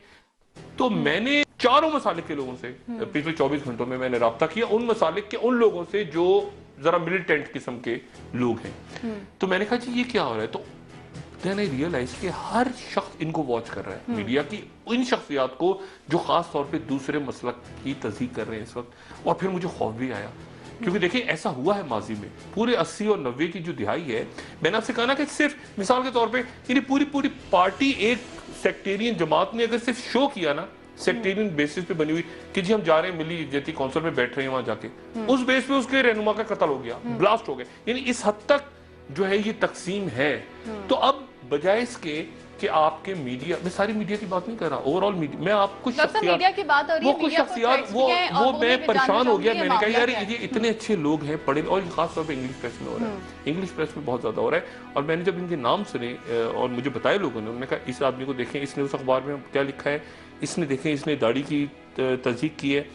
तो मैंने चारों मसाले के लोगों से पिछले 24 घंटों में मैंने राब्ता किया, उन मसाले के उन लोगों से जो जरा मिलिटेंट किस्म के लोग हैं। तो मैंने कहा जी ये क्या हो रहा है, तो मैंने रियलाइज कि हर शख्स इनको वॉच कर रहा है, मीडिया की इन शख्सियात को जो खास तौर पे दूसरे मसलक की तस्दीक कर रहे हैं इस वक्त। और फिर मुझे खौफ भी आया, क्योंकि देखिए ऐसा हुआ है माजी में, पूरे 80 और 90 की जो दिहाई है, मैंने आपसे कहा ना कि सिर्फ मिसाल के तौर पे यानी पूरी पार्टी एक सेक्टेरियन जमात ने अगर सिर्फ शो किया ना, सेक्टेरियन बेसिस पे बनी हुई कि जी हम जा रहे हैं मिली यकजहती काउंसिल में बैठ रहे हैं वहां जाके, उस बेस पे उसके रहनुमा का कत्ल हो गया, ब्लास्ट हो गया, यानी इस हद तक जो है ये तकसीम है। तो अब बजाय इसके कि आपके मीडिया, मैं सारी मीडिया की बात नहीं कर रहा, ओवरऑल मीडिया, मैं आपको मीडिया की बात हो रही है, कुछ शख्सियात वो मैं परेशान हो गया। मैंने कहा यार ये इतने अच्छे लोग हैं पढ़े, और खास तौर पे इंग्लिश प्रेस में हो रहा है, इंग्लिश प्रेस में बहुत ज्यादा हो रहा है। और मैंने जब इनके नाम सुने और मुझे बताए लोगों ने, उन्होंने कहा इस आदमी को देखें, इसने उस अखबार में क्या लिखा है, इसने देखें इसने दाढ़ी की तस्दीक की है,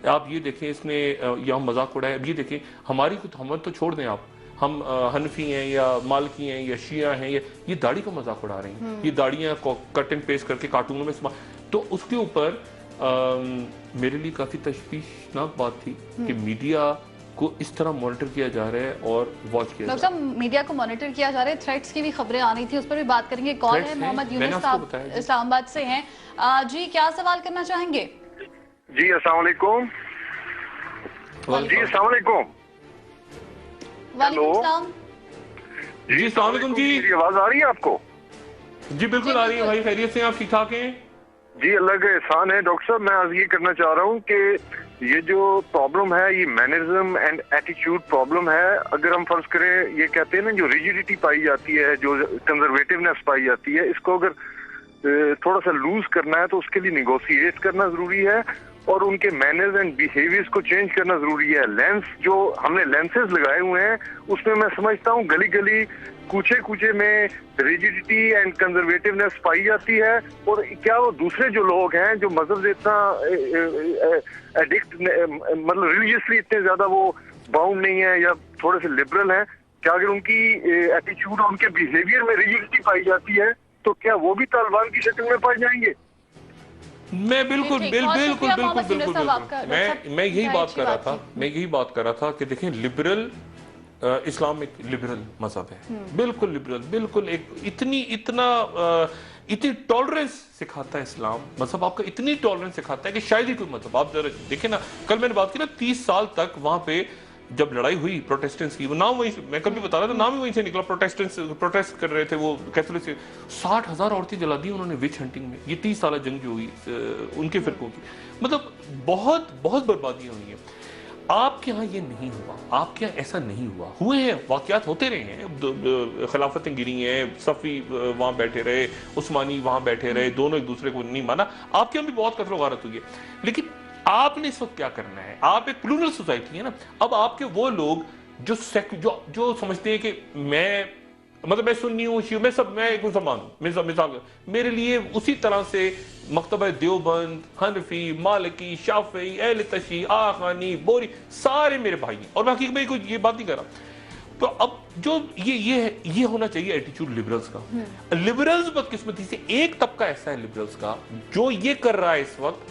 आप ये देखें इसने यहाँ मजाक उड़ाया, अब ये देखें हमारी हम तो छोड़ दें, आप हम हनफी हैं या मालकी हैं या शिया हैं, या ये दाढ़ी का मजाक उड़ा रहे हैं, ये दाढ़ियाँ कट एंड पेस्ट करके कार्टूनों में तो उसके ऊपर मेरे लिए काफी तशवीशनाक बात थी कि मीडिया को इस तरह मॉनिटर किया जा रहा है और वॉच किया जा रहा है। मीडिया को मॉनिटर किया जा रहा है, थ्रेट्स की भी खबरें आ रही थी, उस पर भी बात करेंगे। कॉल है मोहम्मद यूनुस साहब इस्लामाबाद से हैं। जी क्या सवाल करना चाहेंगे? जी अस्सलाम वालेकुम। जी अस्सलाम वालेकुम। वालेकुम सलाम। जी अस्सलाम वालेकुम जी, आवाज आ रही है आपको? जी बिल्कुल आ रही है भाई, खैरियत से आप ठीक ठाक हैं? जी अल्लाह का एहसान है। डॉक्टर साहब मैं आज ये करना चाह रहा हूँ कि ये जो प्रॉब्लम है, ये मैनरिज्म एंड एटीट्यूड प्रॉब्लम है। अगर हम फर्ज करें, ये कहते हैं ना जो रिजिडिटी पाई जाती है, जो कंजर्वेटिवनेस पाई जाती है, इसको अगर थोड़ा सा लूज करना है तो उसके लिए निगोशिएट करना जरूरी है और उनके मैनर्स एंड बिहेवियर्स को चेंज करना जरूरी है। लेंस जो हमने लेंसेज लगाए हुए हैं, उसमें मैं समझता हूँ गली गली कूचे कूचे में रिजिडिटी एंड कंजर्वेटिवनेस पाई जाती है। और क्या वो दूसरे जो लोग हैं जो मजहब से इतना एडिक्ट, मतलब रिलीजियसली इतने ज्यादा वो बाउंड नहीं है या थोड़े से लिबरल हैं, क्या अगर उनकी एटीट्यूड और उनके बिहेवियर में रिजिडिटी पाई जाती है तो क्या वो भी तालिबान की शक्ल में पाए जाएंगे? मैं बिल्कुल मैं यही बात कर रहा था कि देखें लिबरल इस्लाम एक लिबरल मजहब है, बिल्कुल लिबरल, बिल्कुल एक इतनी टॉलरेंस सिखाता है इस्लाम मजहब, आपका इतनी टॉलरेंस सिखाता है कि शायद ही कोई मतलब, आप जरा देखें ना, कल मैंने बात की ना 30 साल तक वहां पे जब लड़ाई हुई प्रोटेस्टेंट्स की, वो नाम वहीं, मैं कल भी बता रहा था, नाम ही वहीं से निकला, प्रोटेस्टेंट्स प्रोटेस्ट कर रहे थे वो कैथोलिक से, 60,000 औरतें जला दी उन्होंने विच हंटिंग में। ये 30 साल जंग जो हुई उनके फिरकों की, मतलब बहुत बहुत बर्बादियां हुई हैं। आपके यहाँ ये नहीं हुआ, आपके यहाँ ऐसा नहीं हुआ, हुए हैं वाकयात होते रहे हैं, खिलाफतें गिरी हैं, सफ़ी वहाँ बैठे रहे, उस्मानी वहाँ बैठे रहे, दोनों एक दूसरे को नहीं माना, आपके यहाँ भी बहुत कत्ल गारत हुई है। लेकिन आपने इस वक्त क्या करना है, आप एक प्लूरल सोसाइटी है ना, अब आपके वो लोग जो समझते हैं कि मैं सुन्नी हूँ, मैं एक मुसलमान हूँ, मिसाल मेरे लिए उसी तरह से मकतबा देवबंद, हनफी, मालिकी, शाफी, अहले तशी, आखानी, बोरी, सारे मेरे भाई हैं, और मैं हकीकत में कोई ये बात नहीं कर रहा। तो अब जो ये होना चाहिए एटीट्यूड लिबरल्स का। लिबरल्स बदकिस्मती से एक तबका ऐसा है लिबरल्स का जो ये कर रहा है इस वक्त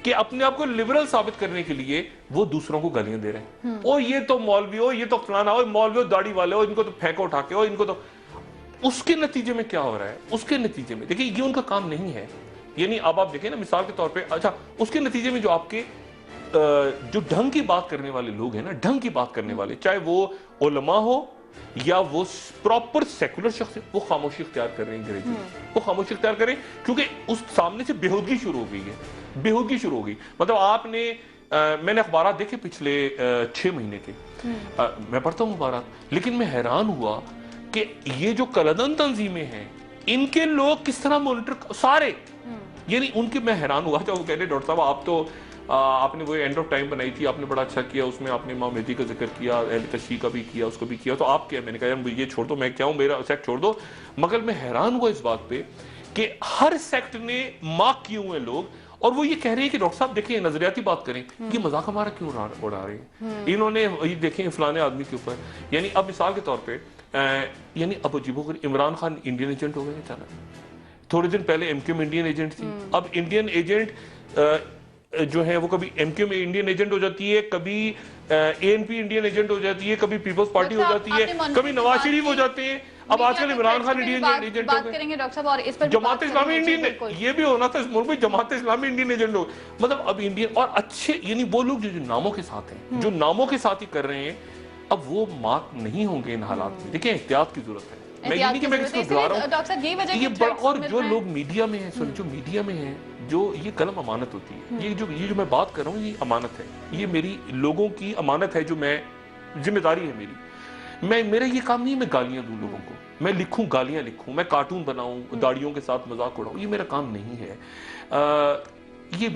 कि अपने आप को लिबरल साबित करने के लिए वो दूसरों को गालियां दे रहे हैं। ओ ये तो मौलवी हो, ये तो फलाना हो, मौलवी हो, दाढ़ी वाले हो, इनको तो फेंको उठा के हो, इनको तो। उसके नतीजे में क्या हो रहा है, उसके नतीजे में देखिए ये उनका काम नहीं है, यानी अब आप देखें ना मिसाल के तौर पे, अच्छा उसके नतीजे में जो आपके जो ढंग की बात करने वाले लोग हैं ना, ढंग की बात करने वाले, चाहे वो उलमा हो या वो प्रॉपर सेकुलर शख्स, वो खामोशी इख्तियार कर रहे हैं अंग्रेजी, वो खामोशी इख्तियार करें क्योंकि उस सामने से बेहूदगी शुरू हो गई है, बेहूदगी शुरू हो गई। मतलब आपने मैंने अखबार देखे पिछले 6 महीने के, मैं पढ़ता हूँ अखबार, लेकिन मैं हैरान हुआ कि ये जो कलदन तंजीमें हैं इनके लोग किस तरह मॉनिटर सारे, यानी उनके, मैं हैरान हुआ जब वो कह रहे डॉक्टर साहब आप तो आपने वो एंड ऑफ टाइम बनाई थी, आपने बड़ा अच्छा किया, उसमें आपने इमाम मेहदी का जिक्र किया, अहले तशय्युई का भी किया, उसको भी किया, तो आप क्या, मैंने कहा यार ये छोड़ दो, मैं क्या हूँ, मेरा सेक्ट छोड़ दो। मगर मैं हैरान हुआ इस बात पे कि हर सेक्ट ने मार्क किए हुए लोग, और वो ये कह रहे हैं कि डॉक्टर साहब देखिए नजरियाती बात करें, ये मजाक हमारा क्यों उड़ा रहे हैं, इन्होंने ये देखें फलाने आदमी के ऊपर, यानी अब मिसाल के तौर पर यानी अब अजीबोगरीब इमरान खान इंडियन एजेंट हो गए अचानक, थोड़े दिन पहले एमक्यू में इंडियन एजेंट थी, अब इंडियन एजेंट जो है वो कभी एमक्यू में इंडियन एजेंट हो जाती है, कभी एएनपी इंडियन एजेंट हो जाती है, कभी पीपल्स पार्टी हो जाती है, कभी नवाज शरीफ हो जाते हैं, अब आजकल इमरान खान इंडियन एजेंट बात करेंगे डॉक्टर साहब, और इस पर जमात इस्लामी इंडियन, ये भी होना था इस मुल्क में, जमात इस्लामी इंडियन एजेंट हो, मतलब अब इंडियन, और अच्छे यानी वो लोग जो नामों के साथ हैं, जो नामों के साथ ही कर रहे हैं, अब वो मार्क नहीं होंगे इन हालात में। देखिए एहतियात की जरूरत है, मैं ये नहीं कि मैं किसको डरा रहा हूँ, ये और जो लोग मीडिया में हैं, जो मीडिया में हैं, जो ये कलम अमानत होती है, ये जो मैं बात कर रहा हूँ, ये अमानत है, ये मेरी लोगों की अमानत है, जो मैं जिम्मेदारी है मेरी, मेरा ये काम नहीं है मैं गालियां दूं लोगों को, मैं लिखूं गालियां लिखूं, मैं कार्टून बनाऊं, दाढ़ियों के साथ मजाक उड़ाऊं, ये मेरा काम नहीं है। ये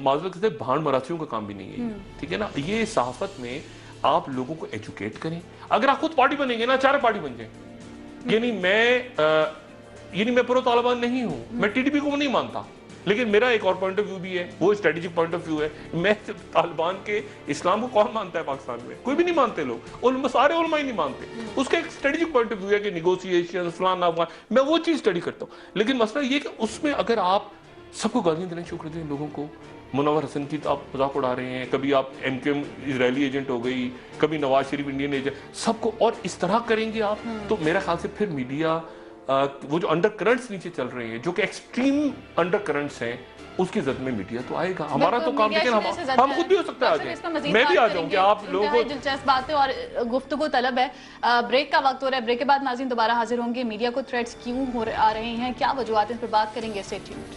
माजरत से भांड मरासियों का काम भी नहीं है, ठीक है ना। ये सहाफत में आप लोगों को एजुकेट करें, अगर आप खुद पार्टी बनेंगे ना, 4 पार्टी बन जाए, यानी मैं प्रो तालिबान नहीं हूं, मैं टीडीपी को नहीं मानता, लेकिन मेरा एक और पॉइंट ऑफ व्यू भी है, वो स्ट्रेटेजिक पॉइंट ऑफ व्यू है। मैं तालिबान के इस्लाम को कौन मानता है पाकिस्तान में, कोई भी नहीं मानते लोग, सारे उलमा ही नहीं मानते, उसका एक स्ट्रेटेजिक पॉइंट ऑफ व्यू है कि निगोशिएशन फलाना अफगान, मैं वो चीज स्टडी करता हूँ। लेकिन मसला ये कि उसमें अगर आप सबको गालियां देना शुरू कर दें लोगों को, मुनव्वर हसन की आप मजाक उड़ा रहे हैं, कभी आप एमक्यूएम इजरायली एजेंट हो गई, कभी नवाज शरीफ इंडियन एजेंट, सबको, और इस तरह करेंगे आप, तो मेरा ख्याल से फिर मीडिया वो जो अंडर करंट्स नीचे चल रहे हैं, जो कि एक्सट्रीम अंडर करंट्स हैं, उसकी जद में मीडिया तो आएगा। हमारा तो काम, लेकिन हम खुद भी हो सकता है, मैं भी आ जाऊं कि आप लोगों को दिलचस्प बातें और गुफ्तगू तलब है। ब्रेक का वक्त हो रहा है, ब्रेक के बाद नाज़रीन दोबारा हाजिर होंगे। मीडिया को थ्रेट्स क्यों आ रहे हैं, क्या वजूहात, इस पर बात करेंगे। Stay tuned.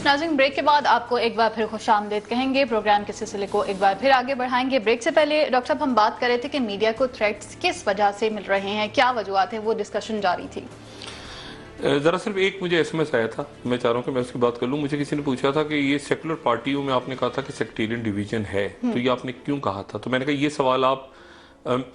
नाज़रीन ब्रेक के बाद आपको एक बार फिर खुशामदीद कहेंगे, प्रोग्राम के सिलसिले को एक बार फिर आगे बढ़ाएंगे। ब्रेक से पहले डॉक्टर साहब हम बात कर रहे थे कि मीडिया को थ्रेट्स किस वजह से मिल रहे हैं, क्या वजूहात है, वो डिस्कशन जारी थी। दरअसल एक मुझे एसएमएस आया था, मैं चाह रहा हूँ कि मैं उसकी बात कर लूँ। मुझे किसी ने पूछा था कि ये सेकुलर पार्टियों में आपने कहा था कि सेक्टेरियन डिवीजन है, तो ये आपने क्यों कहा था? तो मैंने कहा ये सवाल आप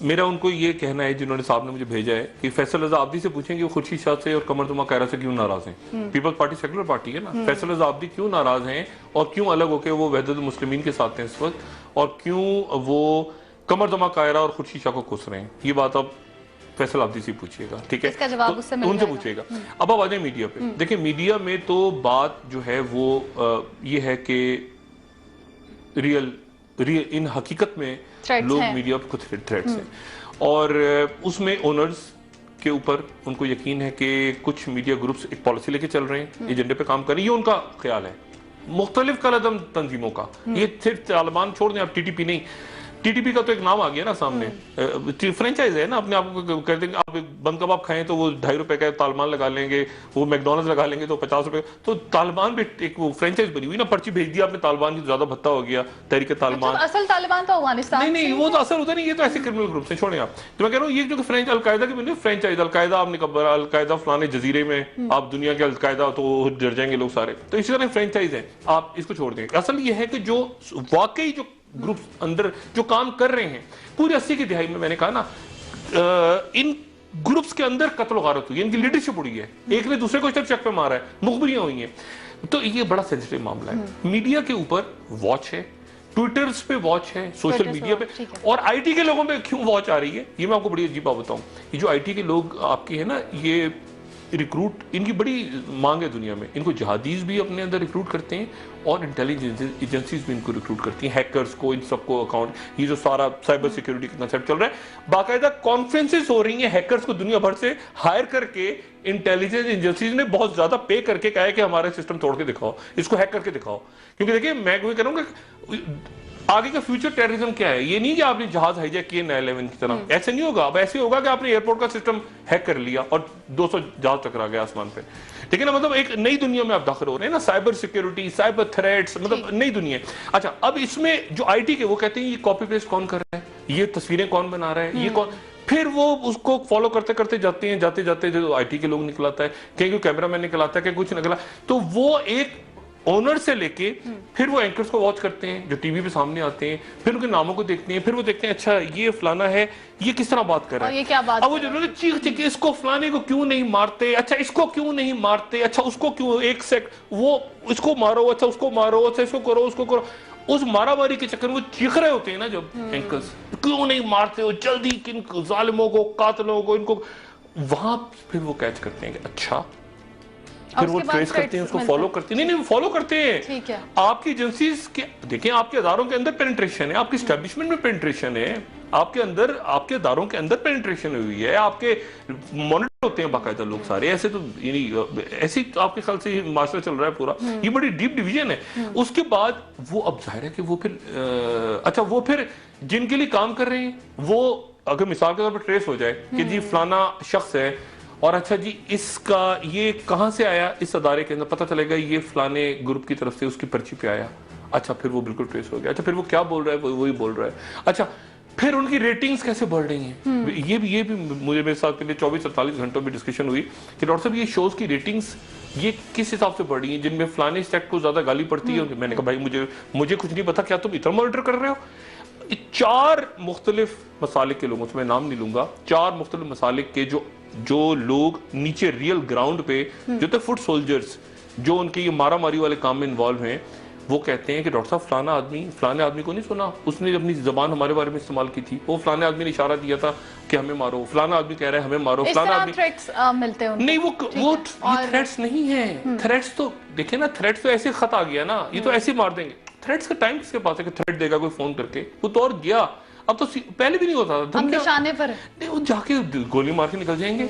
मेरा उनको ये कहना है, जिन्होंने साहब ने मुझे भेजा है, कि फैसल रजा आब्दी से पूछेंगे वो खुर्शीद शाह से और कमर तुमा कैरा से क्यों नाराज हैं। पीपल्स पार्टी सेकुलर पार्टी है ना, फैसल रजा आब्दी क्यों नाराज हैं और क्यों अलग होकर वो वहदत मुस्लिमीन के साथ हैं इस वक्त, और क्यों वो कमर दमा कायरा और खुर्शीद शाह को खुश रहे हैं, ये बात अब फैसल आब्दी से पूछिएगा, ठीक है, इसका जवाब उससे मिल उनसे जाएगा। पूछिएगा। अब आ जाए मीडिया पे। देखिए मीडिया में तो बात जो है वो ये है कि रियल इन हकीकत में Threats लोग हैं। मीडिया पे कुछ थ्रेट्स हैं, और उसमें ओनर्स के ऊपर उनको यकीन है कि कुछ मीडिया ग्रुप्स एक पॉलिसी लेके चल रहे हैं, एजेंडे पे काम कर रहे हैं, ये उनका ख्याल है। मुख्तलिफ कलदम तंजीमों का, ये सिर्फ तालिबान छोड़ दें, आप टीटीपी नहीं, टीटीपी का तो एक नाम आ गया ना सामने, फ्रेंचाइज है ना, अपने आप को कर देंगे, आप एक बंद कबाब खाएं तो वो ₹2.5 का तालिबान लगा लेंगे, वो मैकडॉनल्ड्स लगा लेंगे तो ₹50, तो तालिबान भी एक वो फ्रेंचाइज बनी हुई ना, पर्ची भेज दी आपने तालिबान की, ज्यादा भत्ता हो गया तहरीक तालिबान। अच्छा, असल तालिबान तो अफगानिस्तान नहीं से वो तो असर होता नहीं, ये तो ऐसे क्रिमिनल ग्रुप से, छोड़ें आप। तो मैं कह रहा हूँ ये जो फ्रेंच अलकायदा की बनी फ्रेंचाइज, अलकायदा आपने कहा अलकायदा फलाने जजीरे में, आप दुनिया के अलकायदा तो डर जाएंगे लोग सारे, तो इसी तरह फ्रेंचाइज है, आप इसको छोड़ दें। असल ये है कि जो वाकई जो ग्रुप अंदर जो काम कर रहे हैं, पूरी 80 की दिहाई में मैंने कहा ना, इन ग्रुप्स के अंदर कत्ल गारत हुई है, इनकी लीडरशिप उड़ी है, एक ने दूसरे को चक पे मारा है, मुखबरियां हुई हैं, तो ये बड़ा सेंसिटिव मामला है। मीडिया के ऊपर वॉच है, ट्विटर्स पे वॉच है, सोशल मीडिया पे, और आईटी के लोगों पे क्यों वॉच आ रही है, ये मैं आपको बड़ी अजीब बात बताऊं। ये जो आईटी के लोग आपके हैं ना, ये रिक्रूट, इनकी बड़ी मांग है दुनिया में, इनको जहादीज भी अपने अंदर रिक्रूट करते हैं और इंटेलिजेंस एजेंसीज भी इनको रिक्रूट करती हैं, हैकर्स को, इन सबको अकाउंट, ये जो सारा साइबर सिक्योरिटी का कंसेप्ट चल रहा है, बाकायदा कॉन्फ्रेंसेस हो रही हैं, हैकर्स को दुनिया भर से हायर करके इंटेलिजेंस एजेंसीज ने बहुत ज्यादा पे करके कहा है कि हमारा सिस्टम तोड़ के दिखाओ, इसको हैक करके दिखाओ। क्योंकि देखिए मैं वही करूंगा, आगे का फ्यूचर टेररिज्म क्या है, ये नहीं कि आपने जहाज हाईजैक किए 9/11 की तरह, ऐसे नहीं होगा। अब ऐसे होगा कि आपने एयरपोर्ट का सिस्टम हैक कर लिया और 200 जहाज टकरा गया आसमान पे, ठीक है ना, मतलब एक नई दुनिया में आप दाखिल हो रहे हैं ना, साइबर सिक्योरिटी, साइबर थ्रेट्स, मतलब नई दुनिया। अच्छा, अब इसमें जो आईटी के वो कहते हैं ये कॉपी पेस्ट कौन कर रहा है, ये तस्वीरें कौन बना रहा है, ये कौन, फिर वो उसको फॉलो करते करते जाते हैं, जाते जाते जो आईटी के लोग निकलाता है, कहीं कैमरामैन निकलाता है, कहीं कुछ निकला, तो वो एक ओनर से लेके फिर वो एंकर्स को वॉच करते हैं जो टीवी पे सामने आते हैं, फिर उनके नामों को देखते हैं, फिर वो देखते हैं अच्छा ये फलाना है, ये किस तरह बात कर रहा है, ये क्या बात, अब वो जो चीख चीख इसको फलाने को क्यों नहीं मारते, अच्छा इसको क्यों नहीं मारते, अच्छा उसको क्यों, एक सेकंड वो इसको मारो, अच्छा उसको मारो, अच्छा इसको करो, उसको करो, उस मारामारी के चक्कर में वो चीख रहे होते हैं ना जब एंकर्स, क्यों नहीं मारते हो जल्दी, किन जालिमों को, कातलों को, इनको, वहां फिर वो कैच करते हैं कि अच्छा, फिर वो ट्रेस करते हैं, उसको फॉलो करते हैं, नहीं फॉलो करते हैं, ठीक है। आपकी एजेंसीज के देखिए, आपके अदारों के अंदर पेनिट्रेशन है, आपकी एस्टेब्लिशमेंट में पेनिट्रेशन है, आपके अंदर, आपके अदारों के अंदर पेनिट्रेशन हुई है, आपके मॉनिटर होते हैं बाकायदा लोग सारे, ऐसे तो ऐसी तो आपके ख्याल से मास्टर चल रहा है पूरा, ये बड़ी डीप डिवीजन है। उसके बाद वो अब जाहिर है कि वो फिर अच्छा, वो फिर जिनके लिए काम कर रहे हैं, वो अगर मिसाल के तौर पर ट्रेस हो जाए कि जी फलाना शख्स है, और अच्छा जी इसका ये कहां से आया, इस अदारे के अंदर पता चलेगा ये फलाने ग्रुप की तरफ से उसकी पर्ची पे आया, अच्छा फिर वो बिल्कुल ट्रेस हो गया, अच्छा फिर वो क्या बोल रहा है वही बोल रहा है, अच्छा फिर उनकी रेटिंग्स कैसे बढ़ रही हैं, ये भी मुझे मेरे साथ पिछले 24-48 घंटों में डिस्कशन हुई कि डॉक्टर साहब ये शोज की रेटिंग्स ये किस हिसाब से बढ़ रही हैं, जिनमें फलाने सेक्ट को ज्यादा गाली पड़ती है। मैंने कहा भाई मुझे कुछ नहीं पता, क्या तुम इतना मॉनिटर कर रहे हो। 4 मुख्तलिफ मसालिक के लोगों से, मैं नाम नहीं लूंगा, 4 मुख्तलिफ मसालिक के जो लोग नीचे रियल ग्राउंड पे जो थे फुट सोल्जर्स, जो उनके ये मारा मारी वाले काम में इन्वॉल्व हैं, वो कहते हैं कि डॉक्टर साहब फलाने आदमी को नहीं सुना, उसने अपनी जबान हमारे बारे में इस्तेमाल की थी, वो फलाने आदमी ने इशारा दिया था कि हमें मारो, फलाना आदमी कह रहा है हमें मारो, फलाना आदमी थ्रेट्स मिलते हैं नहीं, वो थ्रेट्स नहीं है। थ्रेट्स तो देखिए ना, थ्रेट्स तो ऐसे खत आ गया ना, ये तो ऐसे मार देंगे। थ्रेट्स का टाइम किसके पास है कि थ्रेट देगा कोई फोन करके, वो तो और गया, अब तो पहले भी नहीं होता था, निशाने पर नहीं, वो जाके गोली मार के निकल जाएंगे।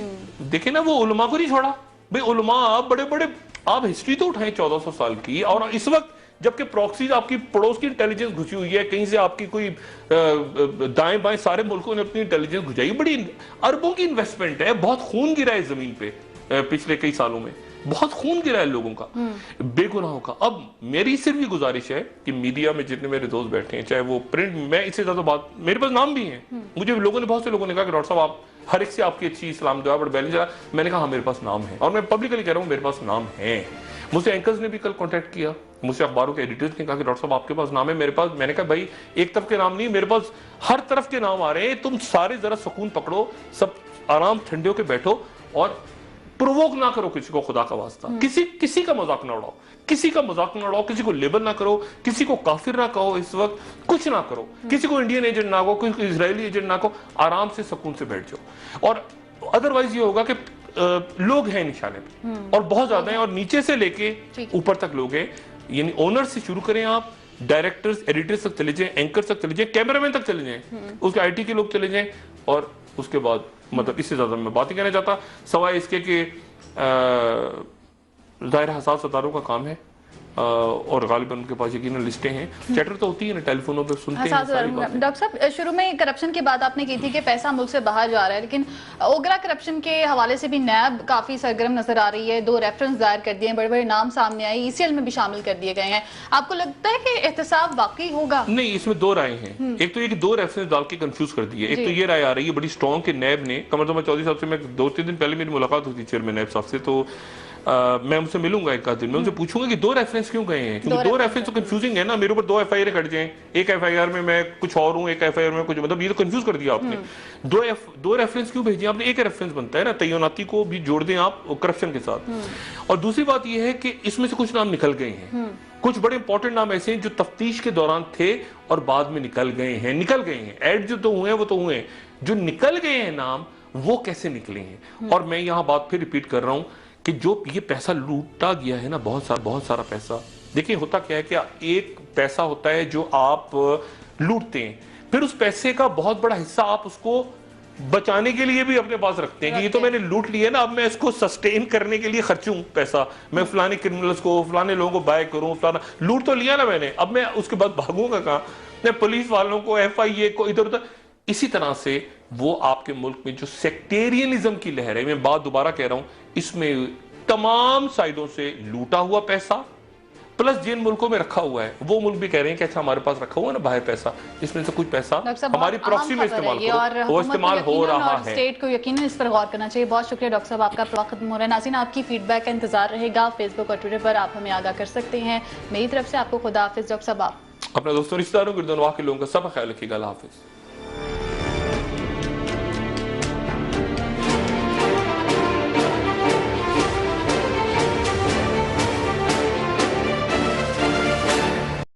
देखे ना, वो उलमा को नहीं छोड़ा भाई, उलमा आप बड़े बड़े, आप हिस्ट्री तो उठाएं 1400 साल की, और इस वक्त जबकि प्रॉक्सीज आपकी पड़ोस की इंटेलिजेंस घुसी हुई है, कहीं से आपकी कोई दाएं बाएं सारे मुल्कों ने अपनी इंटेलिजेंस घुसाई, बड़ी अरबों की इन्वेस्टमेंट है, बहुत खून गिरा है जमीन पे पिछले कई सालों में, बहुत खून गिरा है लोगों का, बेगुनाहों का। अब मेरी सिर्फ ये गुजारिश है कि मीडिया में जितने मेरे दोस्त बैठे हैं, चाहे वो प्रिंट, मैं इससे ज्यादा बात, मेरे पास नाम भी हैं, मुझे बहुत से लोगों ने कहा कि डॉक्टर साहब आप हर एक से आपकी अच्छी सलाम दुआ बड़ी बैलेंस, मैंने कहा हाँ मेरे पास नाम है, और मैं पब्लिकली कह रहा हूँ मेरे पास नाम है। मुझसे एंकर्स ने भी कल कांटेक्ट किया, मुझसे अखबारों के एडिटर्स ने कहा कि डॉक्टर साहब आपके पास नाम है, मेरे पास, मैंने कहा भाई एक तरफ के नाम नहीं, मेरे पास हर तरफ के नाम आ रहे हैं, तुम सारे जरा सुकून पकड़ो, सब आराम ठंडे होकर बैठो, और प्रोवोक ना करो किसी को, खुदा का वास्ता। किसी का मजाक ना उड़ाओ, किसी का मजाक ना उड़ाओ, किसी को लेबल ना करो, किसी को काफिर ना कहो, इस वक्त कुछ ना करो, किसी को इंडियन एजेंट ना कहो, किसी को इजरायली एजेंट ना कहो, आराम से सुकून से बैठ जाओ। और अदरवाइज ये होगा कि लोग हैं निशाने पे और बहुत ज्यादा हैं, और नीचे से लेके ऊपर तक लोग हैं। यानी ओनर से शुरू करें आप, डायरेक्टर्स एडिटर्स तक चले जाएं, एंकर तक चले जाएं, कैमरामैन तक चले जाएं, उसके आईटी के लोग चले जाएं, और उसके बाद मतलब इससे ज्यादा मैं बात ही कहना चाहता, सवाए इसके कि जाहिर हसास सतारों का काम है, और गालिबन उनके पास यकीनन लिस्टें हैं, चैटर तो होती है ना, टेलीफोनों पे सुनते हैं सारी बातें। डॉक्टर साहब, शुरू में करप्शन की बात आपने की थी कि पैसा मुल्क से बाहर जा रहा है, लेकिन ओगरा करप्शन के हवाले से भी नैब काफी सरगर्म नजर आ रही है। 2 रेफरेंस दायर कर दिए, बड़े बड़े नाम सामने आए, ECL में भी शामिल कर दिए गए हैं। आपको लगता है कि एहतसाब वाकई होगा? नहीं, इसमें 2 राय हैं। एक तो ये कि 2 रेफरेंस डाल के कंफ्यूज कर दिए। एक तो ये राय आ रही है बड़ी स्ट्रॉन्ग कि नैब ने, कमर चौधरी साहब से मैं 2-3 दिन पहले मेरी मुलाकात हुई थी चेयरमैन नैब साहब से, तो मैं उनसे मिलूंगा एक आध दिन में, उनसे पूछूंगा कि 2 रेफरेंस क्यों गए हैं, क्योंकि 2 रेफरेंस तो कंफ्यूजिंग है ना। मेरे ऊपर 2 FIR कट जाएं, एक FIR में मैं कुछ और हूं, एक FIR में कुछ, मतलब ये तो कंफ्यूज कर दिया आपने। 2 रेफरेंस क्यों भेजिए आपने? एक रेफरेंस बनता है ना, तैनाती को भी जोड़ दें आप करप्शन के साथ। और दूसरी बात यह है कि इसमें से कुछ नाम निकल गए हैं, कुछ बड़े इंपॉर्टेंट नाम ऐसे हैं जो तफ्तीश के दौरान थे और बाद में निकल गए हैं। ऐड जो तो हुए हैं वो तो हुए हैं, जो निकल गए हैं नाम वो कैसे निकले हैं। और मैं यहां बात फिर रिपीट कर रहा हूं कि जो ये पैसा लूटा गया है ना, बहुत सारा पैसा, देखिए होता क्या है कि एक पैसा होता है जो आप लूटते हैं, फिर उस पैसे का बहुत बड़ा हिस्सा आप उसको बचाने के लिए भी अपने पास रखते हैं कि ये तो मैंने लूट लिया ना, अब मैं इसको सस्टेन करने के लिए खर्चूं पैसा, मैं फलाने क्रिमिनल्स को, फलाने लोगों को बाय करूं, फलाना लूट तो लिया ना मैंने, अब मैं उसके बाद भागूंगा कहां? मैं पुलिस वालों को, FIA को इधर उधर। इसी तरह से वो आपके मुल्क में जो सेक्टेरियनिज्म की लहर है, मैं बात दोबारा कह रहा हूं, इसमें तमाम साइडों से लूटा हुआ पैसा प्लस जिन मुल्कों में रखा हुआ है, वो मुल्क भी कह रहे हैं कि अच्छा हमारे पास रखा हुआ है ना बाहर पैसा, इसमें से कुछ पैसा हमारी प्रॉक्सी में इस्तेमाल करो, वो इस्तेमाल हो रहा है। स्टेट को यकीनन इस पर गौर करना चाहिए। बहुत शुक्रिया डॉक्टर साहब, आपका वक्त खत्म हो रहा है। नाज़रीन, आपकी फीडबैक का इंतजार रहेगा। फेसबुक और ट्विटर पर आप हमें आगाह कर सकते हैं। मेरी तरफ से आपको खुदा हाफिज। डॉक्टर साहब, आप अपने दोस्तों, रिश्तेदारों, गिरदनवाह के लोगों का सब ख्याल रखिएगा। अल्लाह हाफिज।